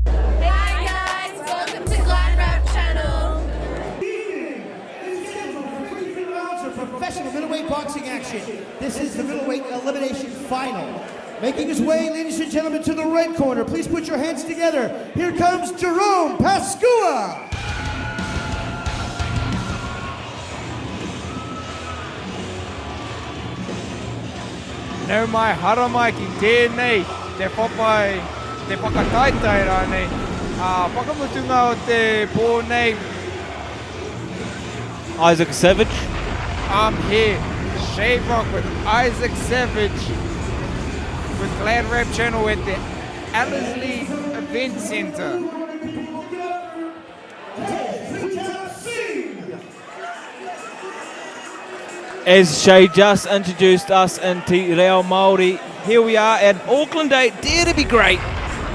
Hi guys, welcome to GladrapChannel. Professional middleweight boxing action. This is the middleweight elimination final. Making his way, ladies and gentlemen, to the red corner. Please put your hands together. Here comes Jerome Pascua. Nau mai hara mai ki tēnei te whapai, te whakataitai rā nei. Whakamutunga o te pō nei. Isaac Savage. I'm here, Shave Rock with Isaac Savage with GladrapChannel at the Ellerslie Event Centre. As Shay just introduced us into Reo Māori, here we are at Auckland Day. Dare to be great.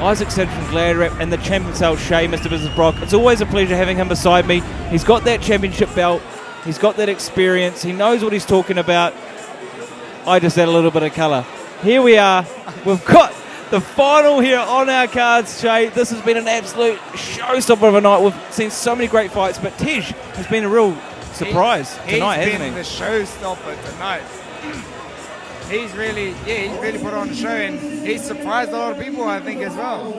Isaac Savage from GladraP and the champ himself, Shay, Mr. Business Brock. It's always a pleasure having him beside me. He's got that championship belt. He's got that experience. He knows what he's talking about. I just add a little bit of colour. Here we are. We've got the final here on our cards, Shay. This has been an absolute showstopper of a night. We've seen so many great fights, but Tej has been a real surprise tonight, hasn't he? He's been the showstopper tonight. He's really put on a show, and he's surprised a lot of people, I think, as well.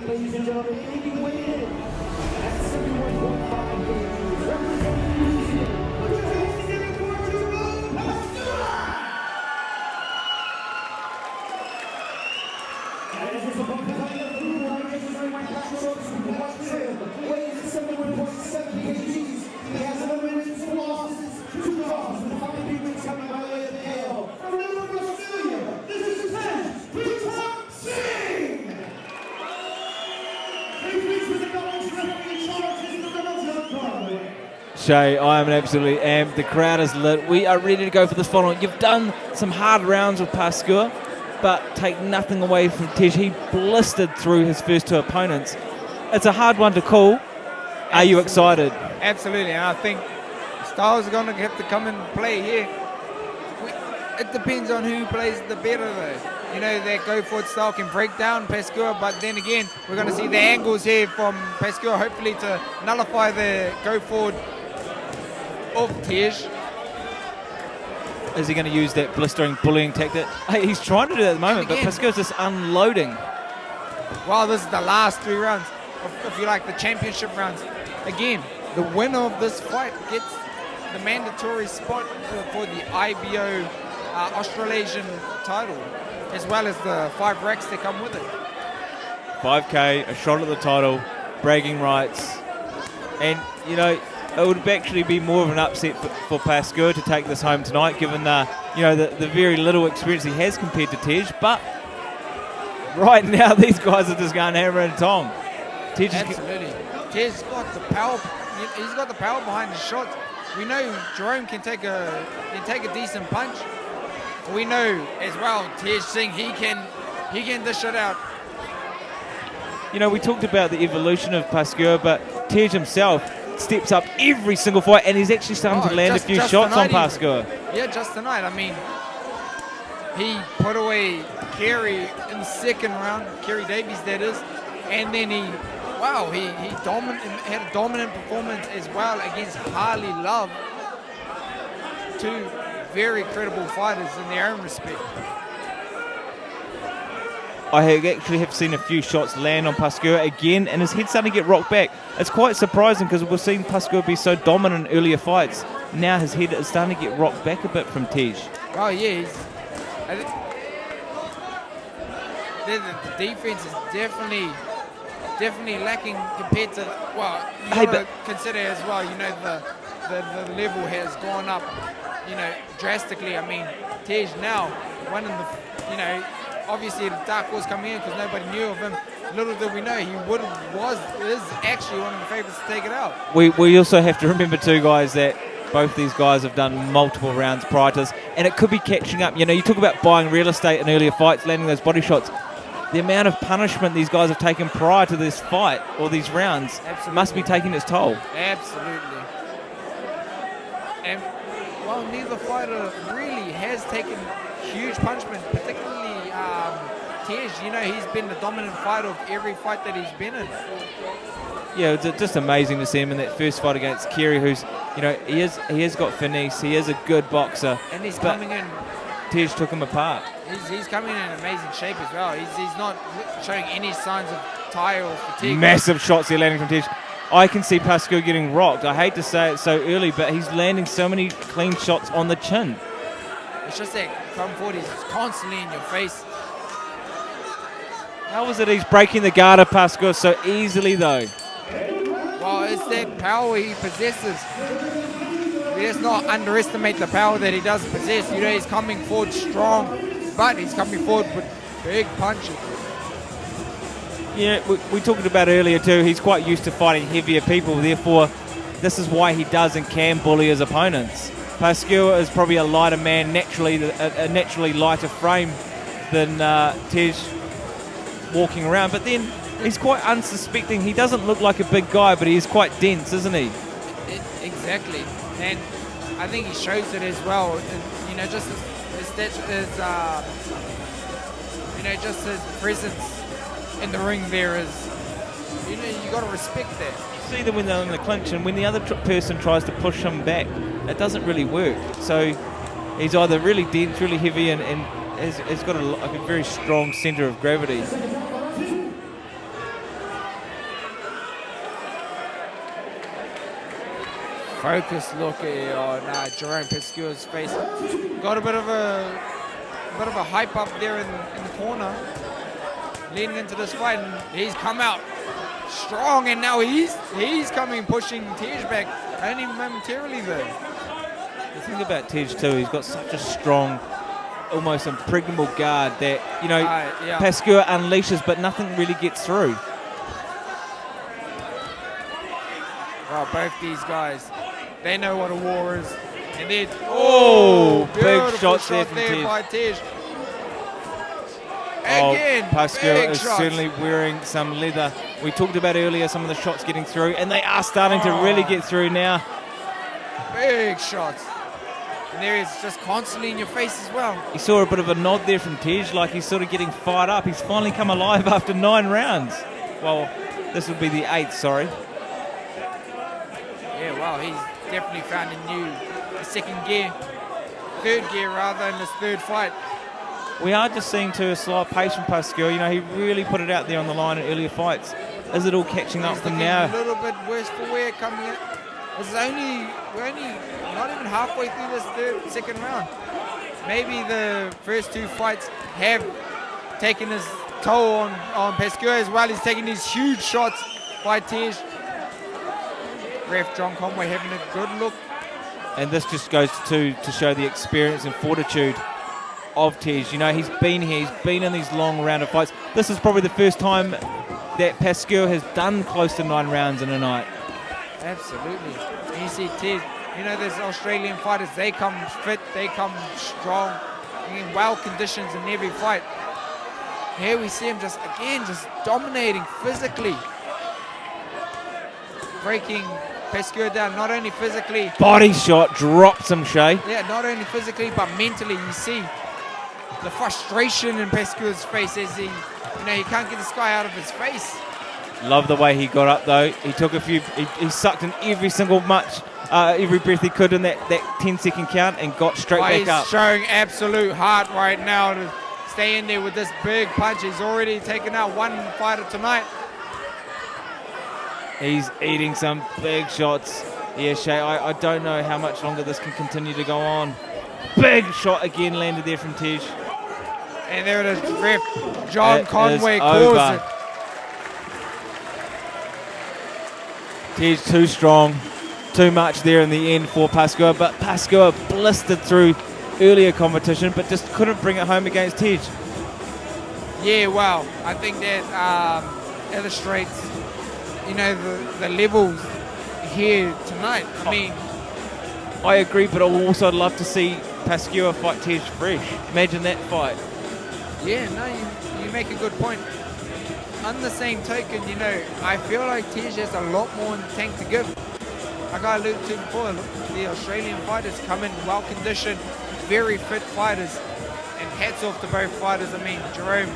Ladies and gentlemen, making way in at 71.5 Shay, I am absolutely amped. The crowd is lit. We are ready to go for this final. You've done some hard rounds with Pascua, but take nothing away from Tej. He blistered through his first two opponents. It's a hard one to call. Are you excited? Absolutely, and I think styles are going to have to come and play here. It depends on who plays the better, though. You know, that go-forward style can break down Pascua, but then again, we're going to see the angles here from Pascua, hopefully to nullify the go-forward of Tej. Is he going to use that blistering bullying tactic? Hey, he's trying to do that at the moment, but Pascua's just unloading. Well, this is the last 3 rounds, if you like, the championship rounds. Again, the winner of this fight gets the mandatory spot for the IBO Australasian title, as well as the 5 racks that come with it. 5K, a shot at the title, bragging rights, and you know, it would actually be more of an upset for Pascua to take this home tonight, given the very little experience he has compared to Tej. But right now, these guys are just going hammer and tong. Absolutely, Tej's got the power. He's got the power behind his shots. We know Jerome can take a decent punch. We know as well Tej Singh he can dish it out. You know, we talked about the evolution of Pascua, but Tej himself steps up every single fight, and he's actually starting to land a few shots on Pascua. Yeah, just tonight. I mean, he put away Kerry in the second round, Kerry Davies that is, and then he had a dominant performance as well against Harley Love. 2 very credible fighters in their own respect. I actually have seen a few shots land on Pascua again, and his head's starting to get rocked back. It's quite surprising because we've seen Pascua be so dominant in earlier fights. Now his head is starting to get rocked back a bit from Tej. Oh yeah, the defense is definitely lacking compared to, well, you got to consider as well, you know, the level has gone up, you know, drastically. I mean, Tej now, one of the, you know, obviously the dark horse coming in because nobody knew of him. Little did we know he is actually one of the favourites to take it out. We also have to remember too, guys, that both these guys have done multiple rounds prior to this, and it could be catching up. You know, you talk about buying real estate in earlier fights, landing those body shots. the amount of punishment these guys have taken prior to this fight or these rounds must be taking its toll. Absolutely. And while neither fighter really has taken huge punishment, particularly Tej, he's been the dominant fighter of every fight that he's been in. Yeah, it's just amazing to see him in that first fight against Kerry, who's, he has got finesse, he is a good boxer. And he's coming in. Tej took him apart. He's coming in amazing shape as well. He's not showing any signs of tire or fatigue. Massive shots here landing from Tej. I can see Pascua getting rocked. I hate to say it so early, but he's landing so many clean shots on the chin. It's just that come forward, he's constantly in your face. How is it he's breaking the guard of Pascua so easily, though? Well, it's that power he possesses. Let's not underestimate the power that he does possess. He's coming forward strong, but he's coming forward with big punches. Yeah, we talked about earlier too, he's quite used to fighting heavier people, therefore this is why he does and can bully his opponents. Pascua is probably a lighter man, a naturally lighter frame than Tej walking around, but then he's quite unsuspecting. He doesn't look like a big guy, but he is quite dense, isn't he? Exactly, and I think he shows it as well. Just just his presence in the ring there is, you got to respect that. You see them when they're in the clinch, and when the other person tries to push him back, it doesn't really work. So he's either really dense, really heavy, and has got a very strong centre of gravity. Focused look on Jerome Pascua's face. Got a bit of a hype up there in the corner, leading into this fight, and he's come out strong, and now he's coming pushing Tej back, only momentarily though. The thing about Tej too, he's got such a strong, almost impregnable guard that Pascua unleashes, but nothing really gets through. Well, both these guys, they know what a war is. And then, big shots there from Tej. By Tej. Again, Pascua is shots. certainly wearing some leather. We talked about earlier some of the shots getting through, and they are starting to really get through now. Big shots. And there is just constantly in your face as well. You saw a bit of a nod there from Tej, like he's sort of getting fired up. He's finally come alive after 9 rounds. Well, this would be the 8th, sorry. Yeah, well, he's definitely found a second gear, third gear rather, in his third fight. We are just seeing a slight pace from Pascua. He really put it out there on the line in earlier fights. Is it all catching up from now? A little bit worse for wear coming in. We're only not even halfway through this second round. Maybe the first 2 fights have taken his toll on Pascua as well. He's taking these huge shots by Tej. Ref John Conway having a good look. And this just goes to show the experience and fortitude of Tej. He's been here, he's been in these long round of fights. This is probably the first time that Pascua has done close to 9 rounds in a night. Absolutely. And you see Tej, those Australian fighters, they come fit, they come strong, in well conditions in every fight. Here we see him just dominating physically. Breaking Pascua down, not only physically. Body shot, drops him, Shay. Yeah, not only physically, but mentally. You see the frustration in Pascua's face as he can't get this guy out of his face. Love the way he got up, though. He took a few, he sucked in every breath he could in that 10-second count and got straight back up. He's showing absolute heart right now to stay in there with this big punch. He's already taken out 1 fighter tonight. He's eating some big shots. Yeah, Shay, I don't know how much longer this can continue to go on. Big shot again landed there from Tej. And there it is, ref John Conway calls it. Tej too strong, too much there in the end for Pascua, but Pascua blistered through earlier competition, but just couldn't bring it home against Tej. Yeah, well, I think that illustrates the levels here tonight. I mean, I agree, but I would also love to see Pascua fight Tej fresh. Imagine that fight. Yeah, no, you make a good point. On the same token, you know, I feel like Tej has a lot more in the tank to give. Like I alluded to before, the Australian fighters come in well conditioned, very fit fighters, and hats off to both fighters. I mean, Jerome,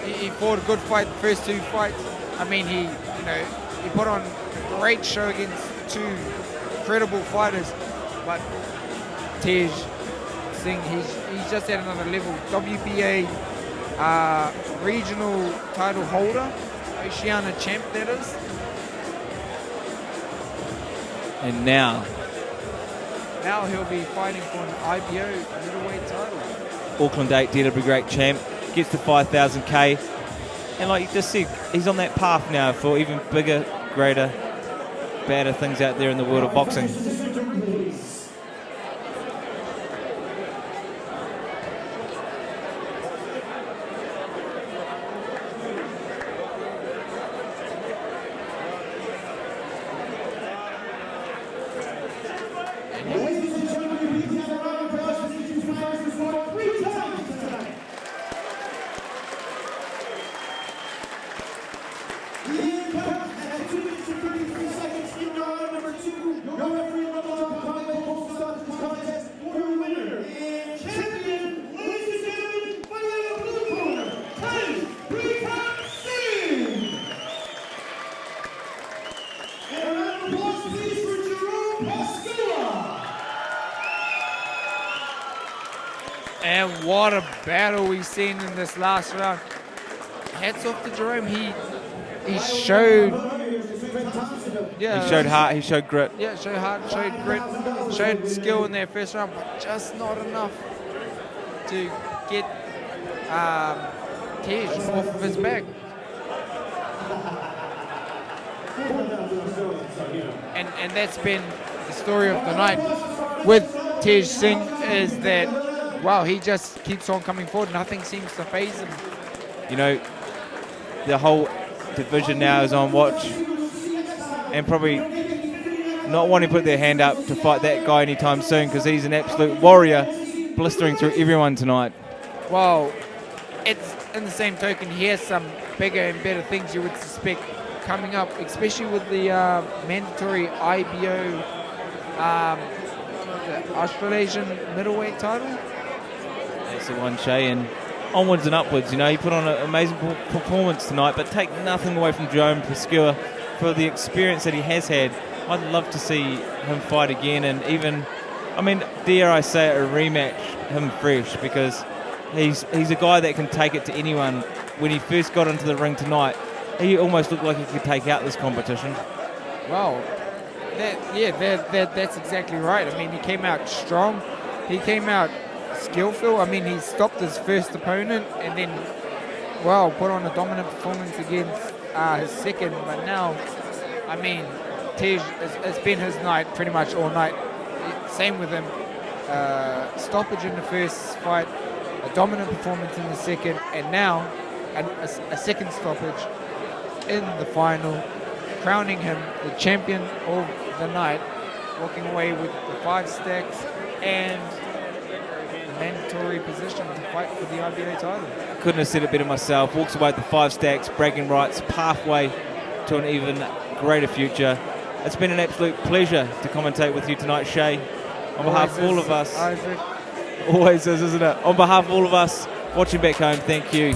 he fought a good fight the first 2 fights. I mean, he put on a great show against 2 incredible fighters, but Tej Singh, he's just at another level. WBA regional title holder, Oceania champ, that is. And now he'll be fighting for an IBO middleweight title. Auckland 8 DW great champ, gets to 5,000k, and like you just said, he's on that path now for even bigger, greater, better things out there in the world of boxing. And what a battle we've seen in this last round. Hats off to Jerome. He showed, yeah, He showed heart, he showed grit. Yeah, showed heart, showed grit, showed skill in their first round, but just not enough to get Tej off of his back. And that's been the story of the night with Tej Singh, is that, wow, he just keeps on coming forward. Nothing seems to faze him. You know, the whole division now is on watch, and probably not wanting to put their hand up to fight that guy anytime soon, because he's an absolute warrior, blistering through everyone tonight. Well, it's in the same token, he has some bigger and better things you would suspect coming up, especially with the mandatory IBO the Australasian middleweight title. That's the one, Shay, and onwards and upwards. You know, he put on an amazing performance tonight, but take nothing away from Jerome Pascua for the experience that he has had. I'd love to see him fight again, and even, I mean, dare I say it, a rematch, him fresh, because he's a guy that can take it to anyone. When he first got into the ring tonight, he almost looked like he could take out this competition. Well, that's exactly right. I mean, he came out strong. He came out skillful. I mean, he stopped his first opponent and then, well, put on a dominant performance against his second. But now, I mean, Tej, it's been his night pretty much all night. Same with him. Stoppage in the first fight, a dominant performance in the second, and now a second stoppage in the final, crowning him the champion of the night, walking away with the 5 stacks and the mandatory position to fight for the IBO title. Couldn't have said it better myself. Walks away with the 5 stacks, bragging rights, pathway to an even greater future. It's been an absolute pleasure to commentate with you tonight, Shay. On behalf of all of us, Isaac. always is, isn't it? On behalf of all of us watching back home, thank you.